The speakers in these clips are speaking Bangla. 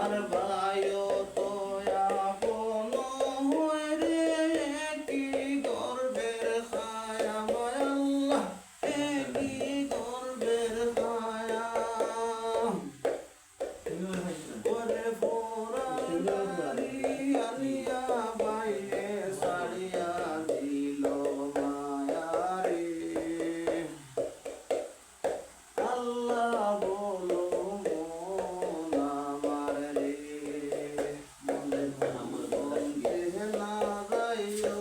আর ভাইও তো আপন হয় রে কি গর্বের খায়া আল্লাহ কি গর্বের খায়া ওরে পোড়ারি আলিয়া বাইরে সারিয়া দিল মায়ারে আল্লাহ বলো মন আমার রে মনকে না যাইও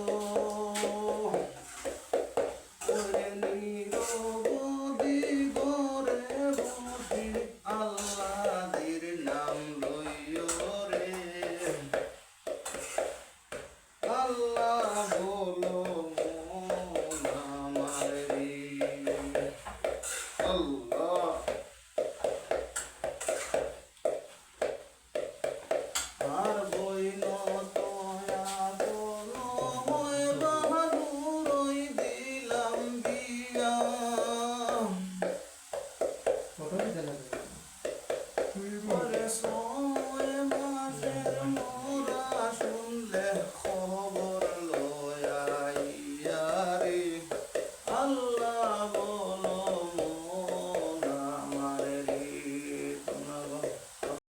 ওরে নিরবধি গরে বসি আল্লাহর নাম লইও রে আল্লাহ বলো মন আমার রে আল্লাহ